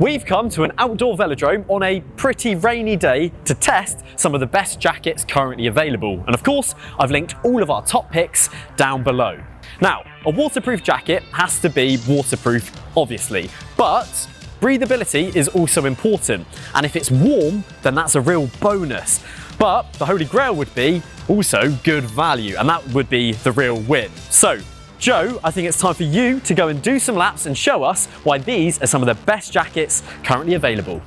We've come to an outdoor velodrome on a pretty rainy day to test some of the best jackets currently available. And of course, I've linked all of our top picks down below. Now, a waterproof jacket has to be waterproof, obviously, but breathability is also important. And if it's warm, then that's a real bonus. But the holy grail would be also good value, and that would be the real win. So, Joe, I think it's time for you to go and do some laps and show us why these are some of the best jackets currently available.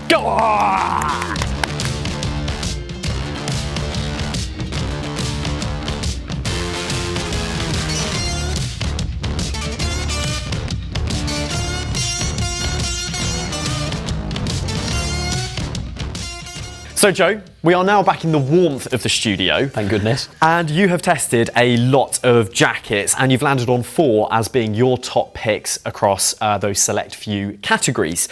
Go on! So Joe, we are now back in the warmth of the studio. Thank goodness. And you have tested a lot of jackets and you've landed on 4 as being your top picks across those select few categories.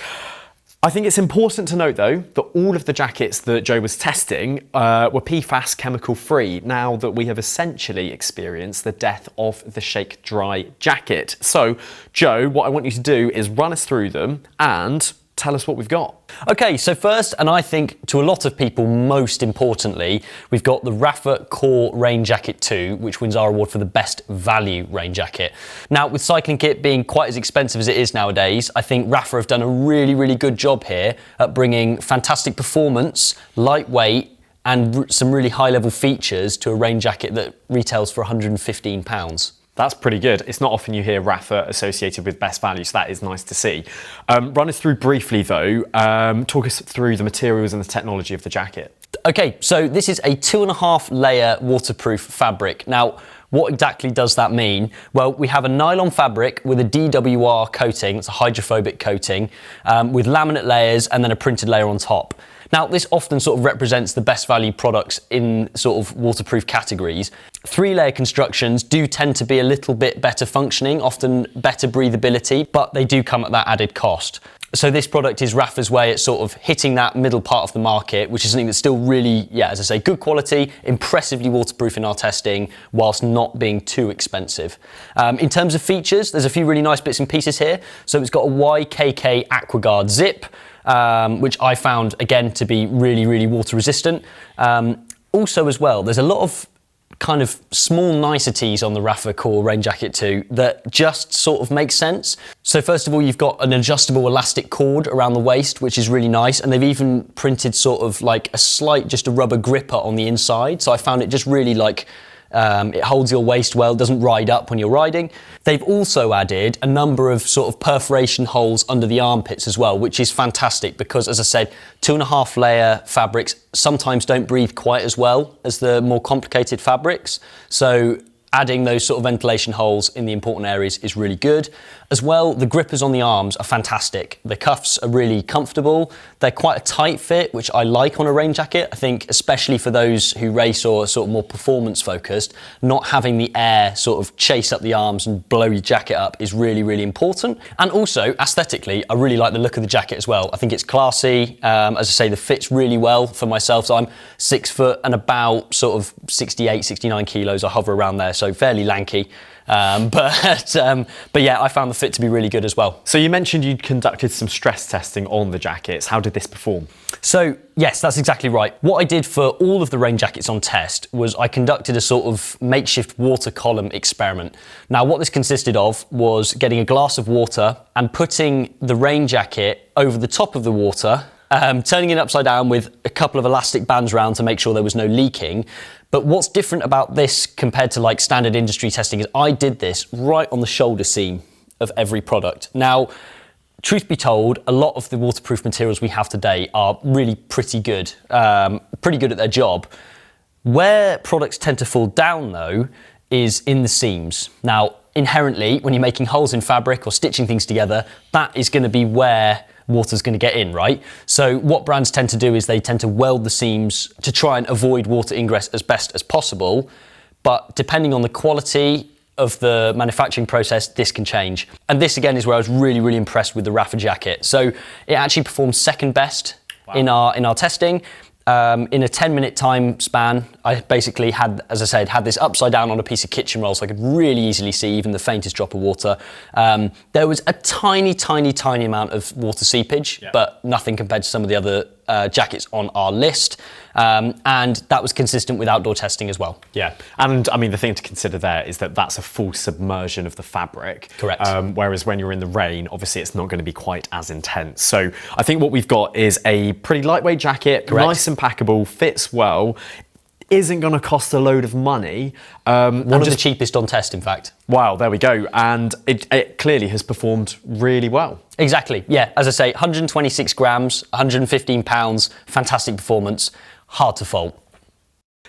I think it's important to note though that all of the jackets that Joe was testing were PFAS chemical free, now that we have essentially experienced the death of the Shake Dry jacket. So Joe, what I want you to do is run us through them and tell us what we've got. Okay, so first, and I think to a lot of people most importantly, we've got the Rafa Core Rain Jacket 2, which wins our award for the best value rain jacket. Now, with cycling kit being quite as expensive as it is nowadays, I think Rafa have done a really good job here at bringing fantastic performance, lightweight, and some really high level features to a rain jacket that retails for £115. That's pretty good. It's not often you hear Rafa associated with best value, so that is nice to see. Run us through briefly though, talk us through the materials and the technology of the jacket. Okay, so this is a 2.5 layer waterproof fabric. Now, what exactly does that mean? Well, we have a nylon fabric with a DWR coating, it's a hydrophobic coating, with laminate layers and then a printed layer on top. Now, this often sort of represents the best value products in sort of waterproof categories. 3-layer constructions do tend to be a little bit better functioning, often better breathability, but they do come at that added cost. So this product is Rafa's way at sort of hitting that middle part of the market, which is something that's still really, as I say, good quality, impressively waterproof in our testing, whilst not being too expensive. In terms of features, there's a few really nice bits and pieces here. So it's got a YKK AquaGuard zip, which I found, again, to be really water resistant. Also as well, there's a lot of kind of small niceties on the Rafa Core Rain Jacket 2 that just sort of make sense. So first of all, you've got an adjustable elastic cord around the waist, which is really nice. And they've even printed sort of like just a rubber gripper on the inside. So I found it just really like, it holds your waist well, doesn't ride up when you're riding. They've also added a number of sort of perforation holes under the armpits as well, which is fantastic because, as I said, 2.5 layer fabrics sometimes don't breathe quite as well as the more complicated fabrics. So adding those sort of ventilation holes in the important areas is really good. As well, the grippers on the arms are fantastic. The cuffs are really comfortable. They're quite a tight fit, which I like on a rain jacket. I think especially for those who race or are sort of more performance focused, not having the air sort of chase up the arms and blow your jacket up is really important. And also, aesthetically, I really like the look of the jacket as well. I think it's classy. As I say, the fit's really well for myself. So I'm 6 foot and about sort of 68, 69 kilos. I hover around there, so fairly lanky. But yeah, I found the fit to be really good as well. So you mentioned you'd conducted some stress testing on the jackets. How did this perform? So yes, that's exactly right. What I did for all of the rain jackets on test was I conducted a sort of makeshift water column experiment. Now, what this consisted of was getting a glass of water and putting the rain jacket over the top of the water, turning it upside down with a couple of elastic bands around to make sure there was no leaking. But what's different about this compared to like standard industry testing is I did this right on the shoulder seam of every product. Now, truth be told, a lot of the waterproof materials we have today are really pretty good at their job. Where products tend to fall down though is in the seams. Now, inherently, when you're making holes in fabric or stitching things together, that is going to be where water's going to get in, right? So what brands tend to do is they tend to weld the seams to try and avoid water ingress as best as possible. But depending on the quality of the manufacturing process, this can change. And this again is where I was really impressed with the Rafa jacket. So it actually performed second best in our testing. In a 10-minute time span, I basically had, as I said, had this upside down on a piece of kitchen roll, so I could really easily see even the faintest drop of water. There was a tiny amount of water seepage, but nothing compared to some of the other jackets on our list. And that was consistent with outdoor testing as well. Yeah, and I mean, the thing to consider there is that that's a full submersion of the fabric. Correct. Whereas when you're in the rain, obviously it's not going to be quite as intense. So I think what we've got is a pretty lightweight jacket, Correct. Nice and packable, fits well, isn't going to cost a load of money. One of the cheapest on test, in fact. Wow, there we go. And it clearly has performed really well. Exactly, yeah. As I say, 126 grams, 115 pounds, fantastic performance, hard to fault.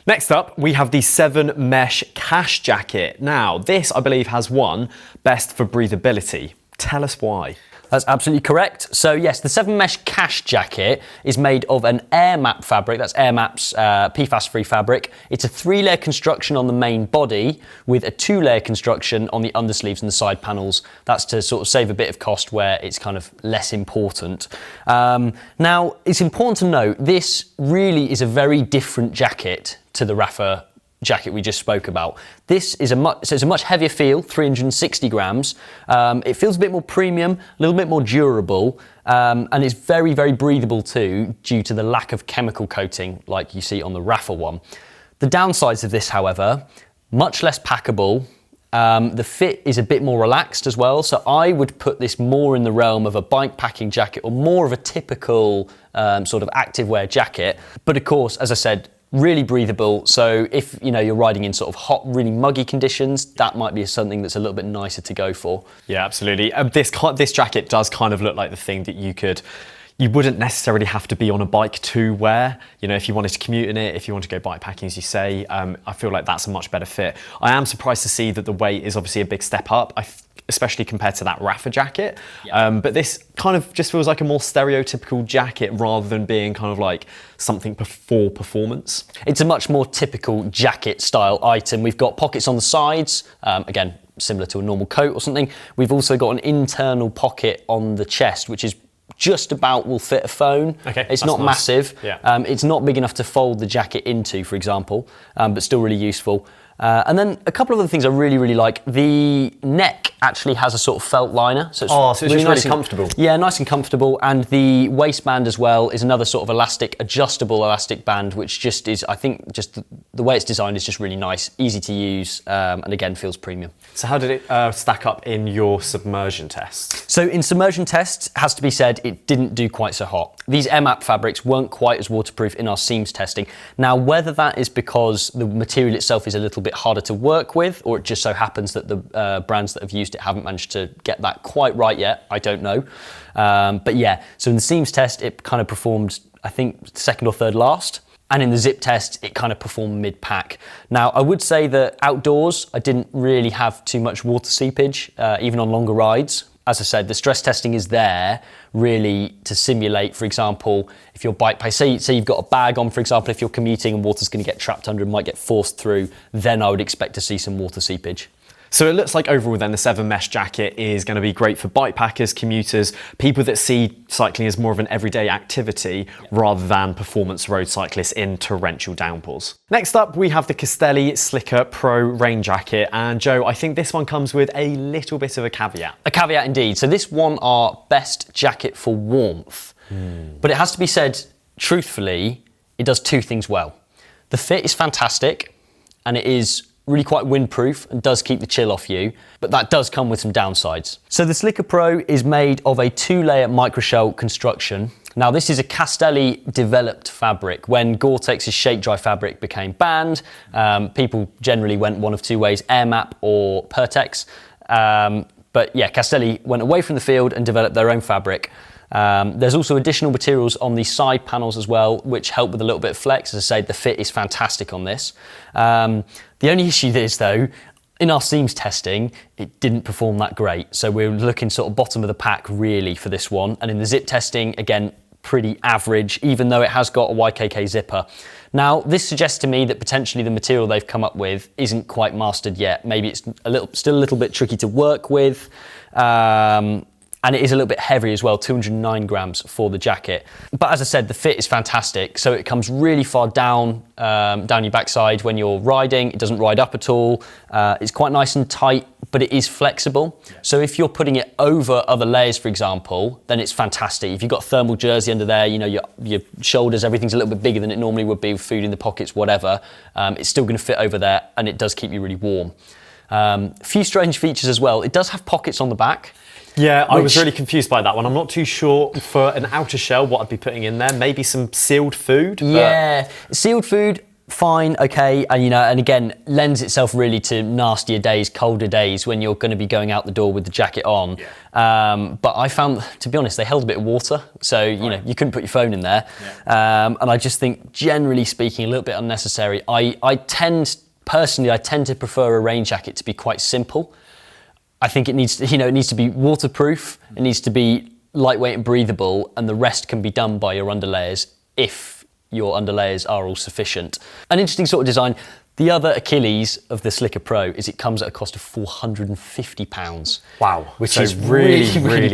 Next up, we have the 7 mesh cash jacket. Now, this, I believe, has won Best for Breathability. Tell us why. That's absolutely correct. So yes, the 7 mesh cash jacket is made of an AirMap fabric. That's AirMap's PFAS-free fabric. It's a 3-layer construction on the main body with a 2-layer construction on the undersleeves and the side panels. That's to sort of save a bit of cost where it's kind of less important. Now, it's important to note, this really is a very different jacket to the Rafa jacket we just spoke about. This is it's a much heavier feel, 360 grams. It feels a bit more premium, a little bit more durable, and it's very breathable too, due to the lack of chemical coating like you see on the Rafa one. The downsides of this, however, much less packable. The fit is a bit more relaxed as well, so I would put this more in the realm of a bike packing jacket or more of a typical sort of activewear jacket. But of course, as I said, really breathable, so if you're riding in sort of hot, really muggy conditions, that might be something that's a little bit nicer to go for. Yeah, absolutely. This jacket does kind of look like the thing that you wouldn't necessarily have to be on a bike to wear. If you wanted to commute in it, if you want to go bike packing, as you say, I feel like that's a much better fit. I am surprised to see that the weight is obviously a big step up, especially compared to that Rafa jacket. Yeah. But this kind of just feels like a more stereotypical jacket rather than being kind of like something for performance. It's a much more typical jacket style item. We've got pockets on the sides, again, similar to a normal coat or something. We've also got an internal pocket on the chest, which is just about will fit a phone. Okay, it's not nice. massive. Yeah. It's not big enough to fold the jacket into, for example, but still really useful. And then a couple of other things I really like. The neck actually has a sort of felt liner. So it's really nice and comfortable. Yeah, nice and comfortable. And the waistband as well is another sort of adjustable elastic band, which just is, I think, just the way it's designed is just really nice, easy to use, and again, feels premium. So how did it stack up in your submersion tests? So in submersion tests, has to be said, it didn't do quite so hot. These AirMap fabrics weren't quite as waterproof in our seams testing. Now, whether that is because the material itself is a little bit harder to work with, or it just so happens that the brands that have used it haven't managed to get that quite right yet, I don't know. But yeah, so in the seams test, it kind of performed, I think, second or third last. And in the zip test, it kind of performed mid-pack. Now, I would say that outdoors, I didn't really have too much water seepage, even on longer rides. As I said, the stress testing is there really to simulate, for example, if your bike, say you've got a bag on, for example, if you're commuting and water's going to get trapped under and might get forced through, then I would expect to see some water seepage. So it looks like overall then the 7 mesh jacket is going to be great for bike packers, commuters, people that see cycling as more of an everyday activity rather than performance road cyclists in torrential downpours. Next up, we have the Castelli Slicker Pro rain jacket. And Joe, I think this one comes with a little bit of a caveat. A caveat indeed. So this won our best jacket for warmth. But it has to be said, truthfully, it does 2 things well. The fit is fantastic and it is really quite windproof and does keep the chill off you, but that does come with some downsides. So the Slicker Pro is made of a 2-layer microshell construction. Now this is a Castelli developed fabric. When Gore-Tex's shake dry fabric became banned, people generally went one of 2 ways, AirMap or Pertex. But yeah, Castelli went away from the field and developed their own fabric. There's also additional materials on the side panels as well, which help with a little bit of flex. As I say, the fit is fantastic on this. The only issue is though, in our seams testing, it didn't perform that great. So we're looking sort of bottom of the pack really for this one. And in the zip testing, again, pretty average, even though it has got a YKK zipper. Now, this suggests to me that potentially the material they've come up with isn't quite mastered yet. Maybe it's still a little bit tricky to work with. And it is a little bit heavy as well, 209 grams for the jacket. But as I said, the fit is fantastic. So it comes really far down, down your backside when you're riding. It doesn't ride up at all. It's quite nice and tight, but it is flexible. So if you're putting it over other layers, for example, then it's fantastic. If you've got a thermal jersey under there, you know, your shoulders, everything's a little bit bigger than it normally would be with food in the pockets, whatever. It's still gonna fit over there, and it does keep you really warm. A few strange features as well. It does have pockets on the back. Yeah, I was really confused by that one. I'm not too sure for an outer shell what I'd be putting in there. Maybe some sealed food. Yeah, sealed food, fine, okay, and you know, and again, lends itself really to nastier days, colder days when you're going to be going out the door with the jacket on. Yeah. But I found, to be honest, they held a bit of water, so you know, you couldn't put your phone in there. Yeah. And I just think, generally speaking, a little bit unnecessary. I tend to prefer a rain jacket to be quite simple. I think it needs to, it needs to be waterproof, it needs to be lightweight and breathable, and the rest can be done by your underlayers if your underlayers are all sufficient. An interesting sort of design. The other Achilles of the Slicker Pro is it comes at a cost of £450. Wow, which so is really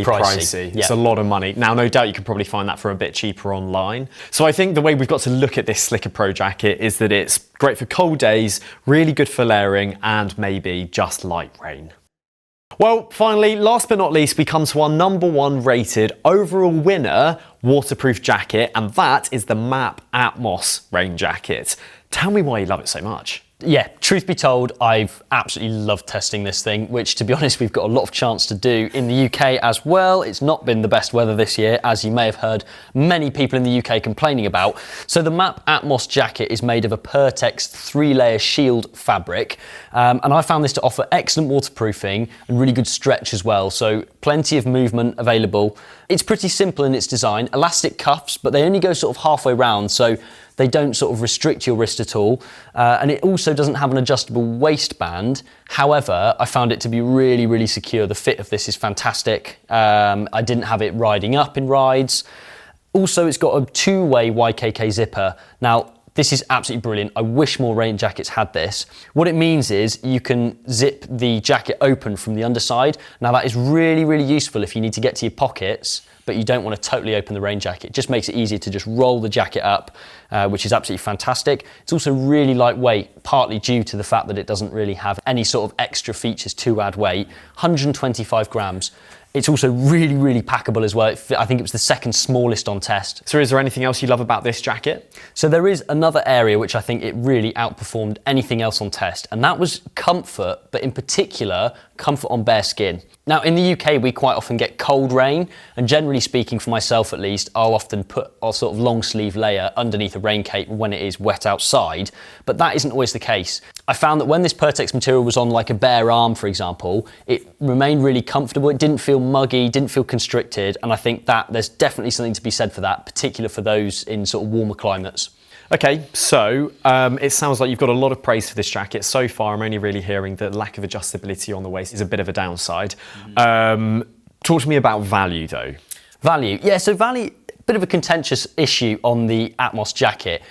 pricey. Yeah. It's a lot of money. Now, no doubt you can probably find that for a bit cheaper online. So I think the way we've got to look at this Slicker Pro jacket is that it's great for cold days, really good for layering, and maybe just light rain. Well, finally, last but not least, we come to our #1 rated overall winner waterproof jacket, and that is the MAP Atmos rain jacket. Tell me why you love it so much. Yeah, truth be told, I've absolutely loved testing this thing, which, to be honest, we've got a lot of chance to do in the UK as well. It's not been the best weather this year, as you may have heard many people in the UK complaining about. So the MAP Atmos jacket is made of a Pertex 3-layer shield fabric, and I found this to offer excellent waterproofing and really good stretch as well, so plenty of movement available. It's pretty simple in its design, elastic cuffs, but they only go sort of halfway round, so they don't sort of restrict your wrist at all. And it also doesn't have an adjustable waistband. However, I found it to be really, really secure. The fit of this is fantastic. I didn't have it riding up in rides. Also, it's got a 2-way YKK zipper. Now, this is absolutely brilliant. I wish more rain jackets had this. What it means is you can zip the jacket open from the underside. Now that is really, really useful if you need to get to your pockets, but you don't want to totally open the rain jacket. It just makes it easier to just roll the jacket up, which is absolutely fantastic. It's also really lightweight, partly due to the fact that it doesn't really have any sort of extra features to add weight. 125 grams. It's also really, really packable as well. I think it was the second smallest on test. So is there anything else you love about this jacket? So there is another area which I think it really outperformed anything else on test, and that was comfort, but in particular, comfort on bare skin. Now in the UK, we quite often get cold rain, and generally speaking, for myself at least, I'll often put a sort of long sleeve layer underneath a rain cape when it is wet outside, but that isn't always the case. I found that when this Pertex material was on like a bare arm, for example, it remained really comfortable. It didn't feel muggy, didn't feel constricted, and I think that there's definitely something to be said for that, particularly for those in sort of warmer climates. Okay, so it sounds like you've got a lot of praise for this jacket. So far, I'm only really hearing that lack of adjustability on the waist is a bit of a downside. Talk to me about value though. Value, yeah, so value, bit of a contentious issue on the Atmos jacket.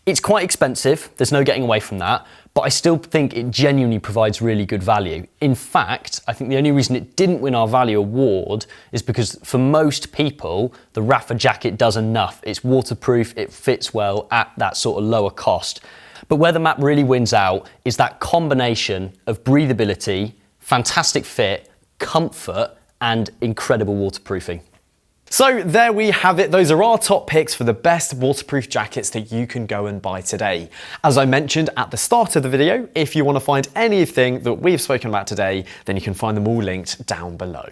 It's quite expensive, there's no getting away from that, but I still think it genuinely provides really good value. In fact, I think the only reason it didn't win our value award is because for most people, the Rafa jacket does enough. It's waterproof, it fits well at that sort of lower cost. But where the MAP really wins out is that combination of breathability, fantastic fit, comfort, and incredible waterproofing. So there we have it. Those are our top picks for the best waterproof jackets that you can go and buy today. As I mentioned at the start of the video, if you want to find anything that we've spoken about today, then you can find them all linked down below.